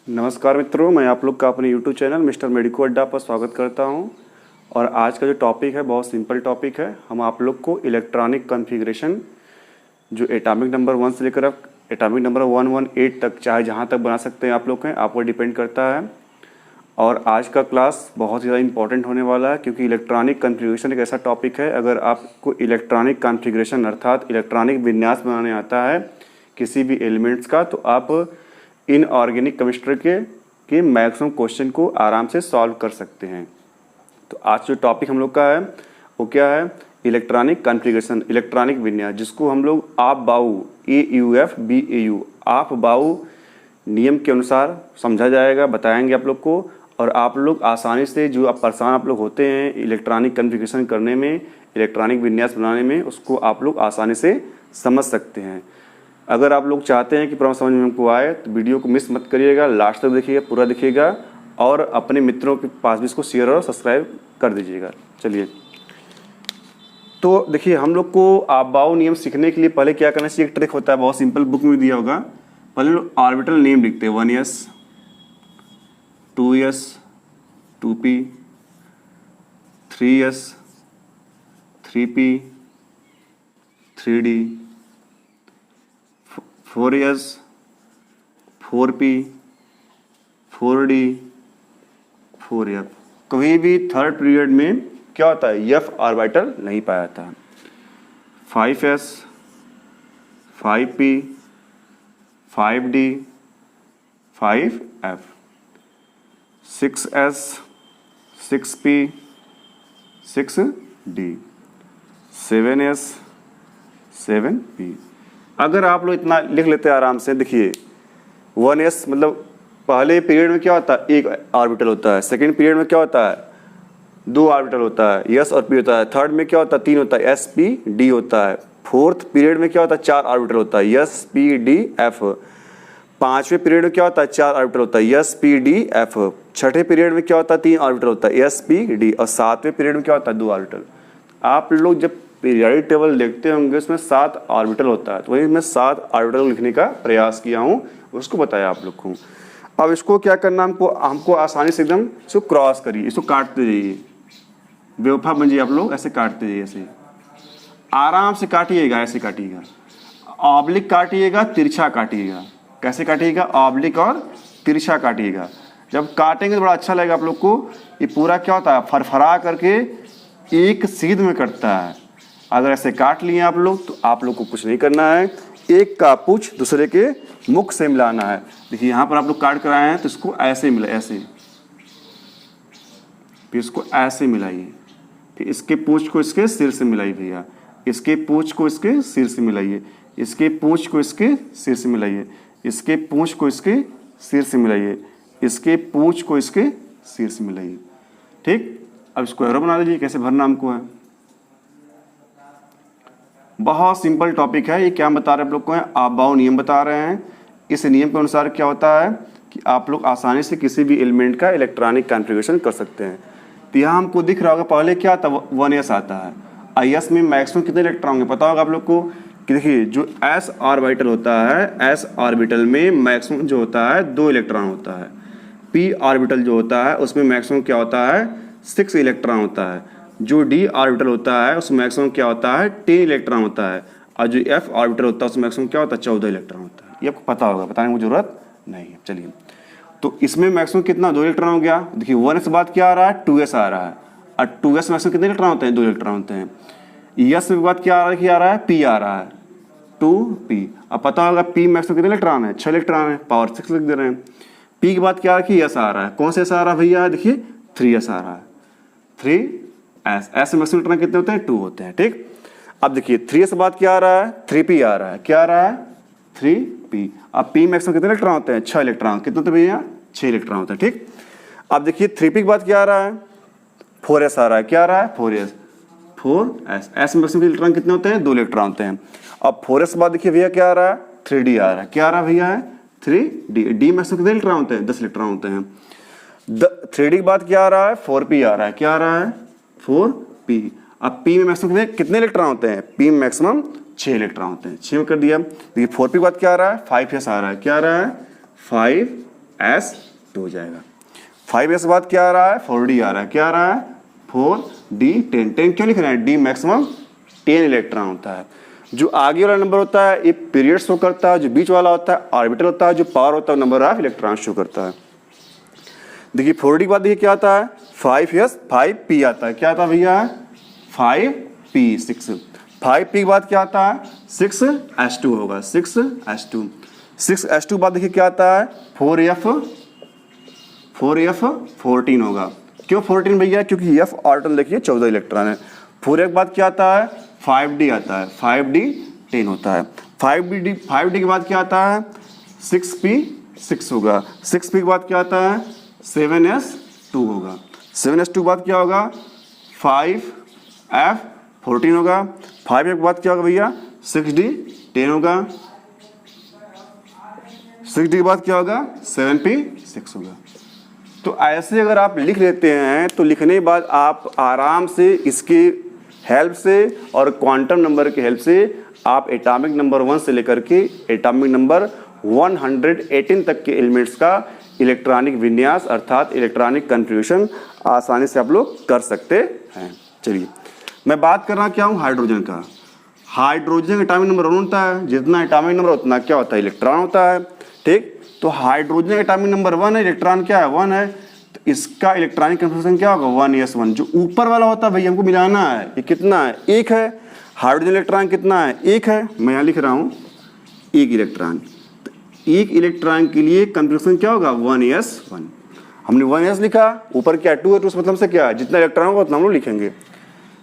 नमस्कार मित्रों, मैं आप लोग का अपने YouTube चैनल मिस्टर मेडिको अड्डा पर स्वागत करता हूं। और आज का जो टॉपिक है बहुत सिंपल टॉपिक है। हम आप लोग को इलेक्ट्रॉनिक कॉन्फ़िगरेशन जो एटॉमिक नंबर 1 से लेकर आप एटॉमिक नंबर 118 तक चाहे जहां तक बना सकते हैं आप लोग हैं, आप पर डिपेंड करता है। और आज का क्लास बहुत ज़्यादा इंपॉर्टेंट होने वाला है क्योंकि इलेक्ट्रॉनिक कॉन्फ़िगरेशन एक ऐसा टॉपिक है, अगर आपको इलेक्ट्रॉनिक कॉन्फ़िगरेशन अर्थात इलेक्ट्रॉनिक विन्यास बनाने आता है किसी भी एलिमेंट्स का, तो आप इनऑर्गेनिक केमिस्ट्री के मैक्सिमम क्वेश्चन को आराम से सॉल्व कर सकते हैं। तो आज जो टॉपिक हम लोग का है वो क्या है? इलेक्ट्रॉनिक कॉन्फ़िगरेशन, इलेक्ट्रॉनिक विन्यास, जिसको हम लोग आप बाउ AUFBAU आप बाउ नियम के अनुसार समझा जाएगा, बताएंगे आप लोग को। और आप लोग आसानी से जो आप परेशान आप लोग होते हैं इलेक्ट्रॉनिक कॉन्फ़िगरेशन करने में, इलेक्ट्रॉनिक विन्यास बनाने में, उसको आप लोग आसानी से समझ सकते हैं। अगर आप लोग चाहते हैं कि प्रॉब्लम समझ में हमको आए तो वीडियो को मिस मत करिएगा, लास्ट तक देखिएगा, पूरा देखिएगा और अपने मित्रों के पास भी इसको शेयर और सब्सक्राइब कर दीजिएगा। चलिए, तो देखिए हम लोग को आबाऊ नियम सीखने के लिए पहले क्या करना चाहिए? एक ट्रिक होता है, बहुत सिंपल, बुक में दिया होगा। पहले लोग ऑर्बिटल नेम लिखते हैं, 1s 2s 2p 3s 3p 3d 4s 4p 4d 4f। कभी भी थर्ड पीरियड में क्या होता है? एफ ऑर्बिटल नहीं पाया था। 5s 5p 5d 5f 6s 6p 6d 7s 7p। अगर आप लोग इतना लिख लेते हैं आराम से, देखिए 1s मतलब पहले पीरियड में क्या होता है? एक ऑर्बिटल होता है। सेकेंड पीरियड में क्या होता है? 2 ऑर्बिटल होता है, s और p होता है। थर्ड में क्या होता है? 3 होता है, s p d होता है। फोर्थ पीरियड में क्या होता है? 4 ऑर्बिटल होता है, s p d f। पांचवें पीरियड में क्या होता है? 4 ऑर्बिटल होता है, s p d f। छठे पीरियड में क्या होता है? 3 ऑर्बिटल होता है, s p d। और सातवें पीरियड में क्या होता है? 2 ऑर्बिटल। आप लोग जब पीरियोडिक टेबल देखते होंगे उसमें 7 ऑर्बिटल होता है, तो वही मैं 7 ऑर्बिटल लिखने का प्रयास किया हूँ, उसको बताया आप लोग को। अब इसको क्या करना, हमको आसानी से एकदम इसको क्रॉस करिए, इसको काटते जाइए, बेवफा बन जाइए आप लोग, ऐसे काटते जाइए, ऐसे आराम से काटिएगा, ऐसे काटिएगा, ऑब्लिक काटिएगा, तिरछा काटिएगा। कैसे काटिएगा? ऑब्लिक और तिरछा काटिएगा। जब काटेंगे तो बड़ा अच्छा लगेगा आप लोग को। ये पूरा क्या होता है? फरफरा करके एक सीध में कटता है। अगर ऐसे काट लिए आप लोग तो आप लोग को कुछ नहीं करना है, एक का पूछ दूसरे के मुख से मिलाना है। देखिए यहाँ पर आप लोग काट कर आए हैं तो इसको ऐसे मिला, ऐसे, फिर इसको ऐसे मिलाइए, फिर इसके पूछ को इसके सिर से मिलाइए भैया, इसके पूछ को इसके सिर से मिलाइए, इसके पूछ को इसके सिर से मिलाइए, इसके पूछ को इसके सिर से मिलाइए, इसके पूछ को इसके सिर से मिलाइए। ठीक, अब इसको एरो बना लीजिए, कैसे भरना हमको है। बहुत सिंपल टॉपिक है। ये क्या बता रहे हैं आप लोग को? आबाऊ नियम बता रहे हैं। इस नियम के अनुसार क्या होता है कि आप लोग आसानी से किसी भी एलिमेंट का इलेक्ट्रॉनिक कॉन्फ़िगरेशन कर सकते हैं। तो यहाँ हमको दिख रहा होगा पहले क्या आता है? 1s आता है। IS में मैक्सिमम कितने इलेक्ट्रॉन होंगे पता होगा आप लोग को? कि देखिए जो s ऑर्बिटल होता है, s ऑर्बिटल में मैक्सिमम जो होता है 2 इलेक्ट्रॉन होता है। p ऑर्बिटल जो होता है उसमें मैक्सिमम क्या होता है? 6 इलेक्ट्रॉन होता है। जो d ऑर्बिटल होता है उसमें मैक्सिमम क्या होता है? 10 इलेक्ट्रॉन होता है। और जो f ऑर्बिटल होता है उसमें मैक्सिमम क्या होता है? 14 इलेक्ट्रॉन होता है। ये आपको पता होगा, बताने की जरूरत नहीं है। चलिए, तो इसमें मैक्सिमम कितना? 2 इलेक्ट्रॉन हो गया। देखिए 1s के बाद क्या आ रहा है? 2s आ रहा है। और 2s मैक्सिमम कितने इलेक्ट्रॉन होते हैं? 2 इलेक्ट्रॉन होते हैं। s के बाद क्या आ रहा है? p आ रहा है, 2p। अब पता होगा p मैक्सिमम कितने इलेक्ट्रॉन है? 6 इलेक्ट्रॉन है, पावर 6 लिख दे रहे हैं। p के बाद क्या आ रहा है? s आ रहा है। कौन सा s आ रहा है भैया? देखिए 3s आ रहा है, 3s। s में मैक्सिमम इलेक्ट्रॉन कितने होते हैं? 2 होते हैं। ठीक, अब देखिए 3s के बाद क्या आ रहा है? 3p आ रहा है। क्या आ रहा है? 3p। अब p मैक्सिमम कितने इलेक्ट्रॉन होते हैं? 6 इलेक्ट्रॉन। कितने होते हैं भैया? 6 इलेक्ट्रॉन होते हैं। ठीक, अब देखिए 3p के बाद क्या आ रहा है? 4s आ रहा है। क्या आ रहा है? 4s। 4s। s में मैक्सिमम इलेक्ट्रॉन कितने होते हैं? 2 इलेक्ट्रॉन होते हैं। अब 4s के बाद देखिए भैया क्या आ रहा है? 3d आ रहा है। क्या आ रहा है भैया? 3d। d मैक्सिमम कितने इलेक्ट्रॉन होते हैं? 10 इलेक्ट्रॉन होते हैं। 3d के बाद क्या आ रहा है? 4p आ रहा है। क्या आ रहा है? 4p। अब p में मैक्सिमम कितने इलेक्ट्रॉन होते हैं? p में मैक्सिमम 6 इलेक्ट्रॉन होते हैं। 6 में कर दिया। देखिए 4p के बाद क्या आ रहा है? 5s आ रहा है। क्या आ रहा है? 5 2s2 हो जाएगा। 5s के बाद क्या आ रहा है, 4d आ रहा है। क्या आ रहा है, 4d 10। 10 क्यों लिख रहे हैं, d मैक्सिमम 10 इलेक्ट्रॉन होता है। जो आगे वाला नंबर होता है ये पीरियड शो करता है, जो बीच वाला होता है ऑर्बिटल होता है, जो पावर होता है नंबर ऑफ इलेक्ट्रॉन शो करता है। देखिए 4d के बाद देखिए क्या आता है, 5s 5p आता है। क्या आता है भैया, 5p 6। 5p के बाद क्या आता है, 6s2 होगा, 6s2। 6s2 के बाद देखिए क्या आता है, 4f 14 होगा। क्यों 14 भैया, क्योंकि f ऑर्बिटल देखिए 14 इलेक्ट्रॉन है। 4f के बाद क्या आता है, 5d आता है, 5d 10 होता है। 5d के बाद क्या आता है, 6p 6 होगा। 6p के बाद क्या आता है, 7s2 होगा। 7s2 के बाद क्या होगा, 5f 14 होगा। 5f के बाद क्या होगा भैया, 6d 10 होगा। 6d के बाद क्या होगा, 7p 6 होगा। तो ऐसे अगर आप लिख लेते हैं तो लिखने के बाद आप आराम से इसकी हेल्प से और क्वांटम नंबर की हेल्प से आप एटॉमिक नंबर 1 से लेकर के एटॉमिक नंबर 118 तक के एलिमेंट्स का इलेक्ट्रॉनिक विन्यास अर्थात इलेक्ट्रॉनिक कन्फिग्रेशन आसानी से आप लोग कर सकते हैं। चलिए मैं बात कर रहा क्या हूँ, हाइड्रोजन का। हाइड्रोजन एटॉमिक नंबर 1 होता है, जितना एटॉमिक नंबर उतना क्या होता है, इलेक्ट्रॉन होता है। ठीक, तो हाइड्रोजन एटॉमिक नंबर 1 है, इलेक्ट्रॉन क्या है, 1 है, तो इसका इलेक्ट्रॉनिक कन्फिग्रेशन क्या होगा, 1s1। जो ऊपर वाला होता है भैया हमको मिलाना है, ये कितना है, 1 है। हाइड्रोजन इलेक्ट्रॉन कितना है, 1 है। मैं यहाँ लिख रहा हूँ 1 इलेक्ट्रॉन। तो 1 इलेक्ट्रॉन के लिए कन्फिग्रेशन क्या होगा, 1s1। हमने 1s लिखा, ऊपर क्या 2 है, तो उस मतलब से क्या है, जितना इलेक्ट्रॉन होगा उतना हम लोग लिखेंगे।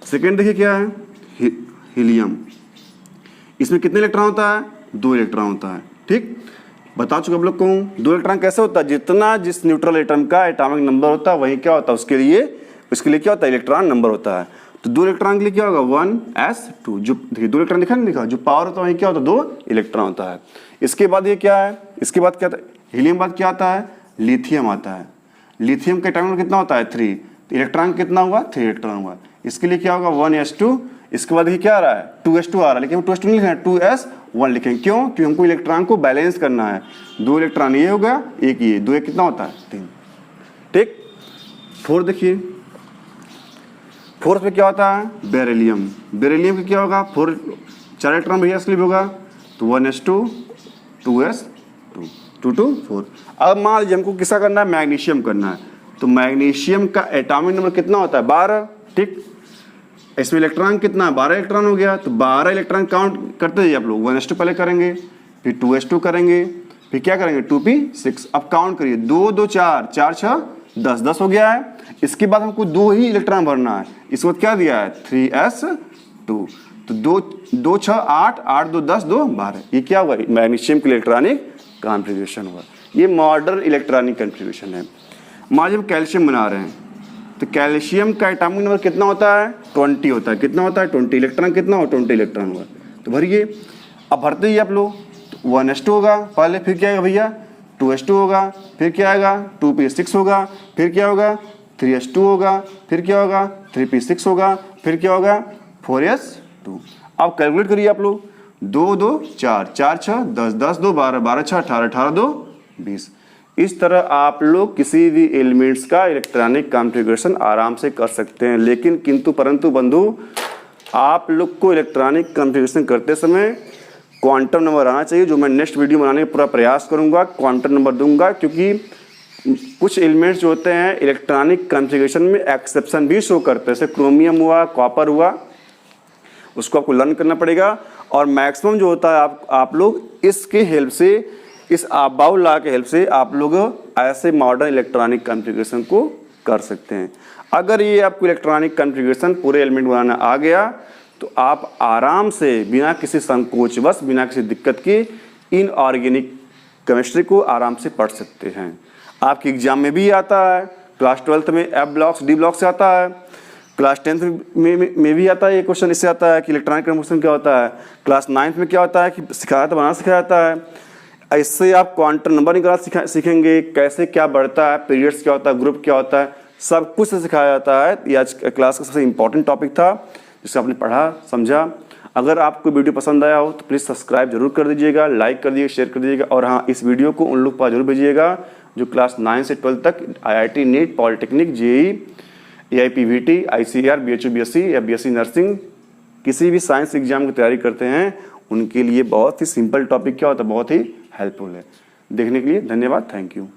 सेकेंड देखिए क्या है, हीलियम। इसमें कितने इलेक्ट्रॉन होता है, 2 इलेक्ट्रॉन होता है। ठीक, बता चुका आप लोग को 2 इलेक्ट्रॉन कैसे होता है, जितना जिस न्यूट्रल एटम का एटॉमिक नंबर होता है वही क्या होता है, उसके लिए क्या होता है, इलेक्ट्रॉन नंबर होता है। तो 2 इलेक्ट्रॉन के लिए क्या होगा, 1s2। जो देखिए 2 इलेक्ट्रॉन दिखा नहीं दिखा, जो पावर होता है वही क्या होता है, 2 इलेक्ट्रॉन होता है। इसके बाद ये क्या है, इसके बाद क्या आता है, हीलियम बाद क्या आता है, लिथियम आता है। लिथियम का एटॉमिक नंबर कितना होता है, 3। तो इलेक्ट्रॉन कितना हुआ, 3 इलेक्ट्रॉन हुआ। इसके लिए क्या होगा, 1s2। इसके बाद ये क्या आ रहा है, 2s2 आ रहा है, लेकिन हम 2s2 नहीं लिखेंगे, 2s1 लिखेंगे। क्यों, क्योंकि हमको इलेक्ट्रॉन को बैलेंस करना है। 2 इलेक्ट्रॉन ये होगा, एक ये, 2 एक कितना होता है, 3। ठीक, 4 देखिए, 4th में क्या होता है, बेरिलियम। बेरिलियम का क्या होगा, 4 इलेक्ट्रॉन भैया इसलिए होगा, तो 1s2 2s2 2 2 4। अब मान लीजिए हमको किसका करना है, मैग्नीशियम करना है। तो मैग्नीशियम का एटॉमिक नंबर कितना होता है, 12। ठीक, इसमें इलेक्ट्रॉन कितना है, 12 इलेक्ट्रॉन हो गया। तो 12 इलेक्ट्रॉन काउंट करते जाइए आप लोग, 1s2 पहले करेंगे, फिर 2s2 करेंगे, फिर क्या करेंगे, 2p6। अब काउंट करिए, 2 2 4 4 6 10 10 हो गया है। इसके बाद हमको 2 ही इलेक्ट्रॉन भरना है। इसके बाद क्या दिया है, 3s2। तो 2 6 8 8 2 10 2 12। ये क्या हुआ, मैग्नीशियम की इलेक्ट्रॉनिक कॉन्फ़िगरेशन हुआ। ये मॉडर्न इलेक्ट्रॉनिक कॉन्फ़िगरेशन है। मान लीजिए हम कैल्शियम बना रहे हैं, तो कैल्शियम का एटॉमिक नंबर कितना होता है, 20 होता है। कितना होता है, 20। इलेक्ट्रॉन कितना हो, 20 इलेक्ट्रॉन हुआ। तो भरिए, अब भरते ही आप लोग, तो 1s2 होगा पहले, फिर क्या आएगा भैया, 2s2 होगा, फिर क्या आएगा, 2p6 होगा, फिर क्या होगा, 3s2 होगा, फिर क्या होगा, 3p6 होगा, फिर क्या होगा, 4s2। अब कैलकुलेट करिए आप लोग, 2 2 4 4 6 10 10 2 12 12 6 18 18 2 20। इस तरह आप लोग किसी भी एलिमेंट्स का इलेक्ट्रॉनिक कॉन्फ़िगरेशन आराम से कर सकते हैं। लेकिन किंतु परंतु बंधु, आप लोग को इलेक्ट्रॉनिक कॉन्फ़िगरेशन करते समय क्वांटम नंबर आना चाहिए, जो मैं नेक्स्ट वीडियो बनाने का पूरा प्रयास करूंगा, क्वांटम नंबर दूंगा। क्योंकि कुछ एलिमेंट्स जो होते हैं इलेक्ट्रॉनिक कॉन्फ़िगरेशन में एक्सेप्शन भी शो करते हैं, जैसे क्रोमियम हुआ, कॉपर हुआ, उसको आपको लर्न करना पड़ेगा। और मैक्सिमम जो होता है आप लोग इसके हेल्प से, इस अबाउ लॉ के हेल्प से आप लोग ऐसे मॉडर्न इलेक्ट्रॉनिक कॉन्फ़िगरेशन को कर सकते हैं। अगर ये आपको इलेक्ट्रॉनिक कॉन्फ़िगरेशन पूरे एलिमेंट बनाना आ गया तो आप आराम से बिना किसी संकोचवश, बिना किसी दिक्कत के इनऑर्गेनिक केमिस्ट्री को आराम से पढ़ सकते हैं। आपके एग्जाम में भी आता है, क्लास 12th में F ब्लॉक्स D ब्लॉक से आता है, क्लास 10th में भी आता है। ये क्वेश्चन इससे आता है कि इलेक्ट्रॉनिक कन्फर्मेशन क्या होता है। क्लास 9th में क्या होता है कि बनाना सिखाया जाता है। इससे आप क्वांटम नंबर निकालना सीखेंगे, कैसे क्या बढ़ता है, पीरियड्स क्या होता है, ग्रुप क्या होता है, सब कुछ सिखाया जाता है। ये आज क्लास का सबसे इम्पोर्टेंट टॉपिक था जिससे आपने पढ़ा समझा। अगर आपको वीडियो पसंद आया हो तो प्लीज़ सब्सक्राइब जरूर कर दीजिएगा, लाइक कर दीजिएगा, शेयर कर दीजिएगा। और हाँ, इस वीडियो को उन लोग पर जरूर भेजिएगा जो क्लास 9 से 12 तक IIT NEET, polytechnic, JE, AIPVT, ICAR, BHU BSc या BSc नर्सिंग किसी भी साइंस एग्जाम की तैयारी करते हैं उनके लिए बहुत ही सिंपल टॉपिक क्या होता है, बहुत ही हेल्पफुल है। देखने के लिए धन्यवाद, थैंक यू।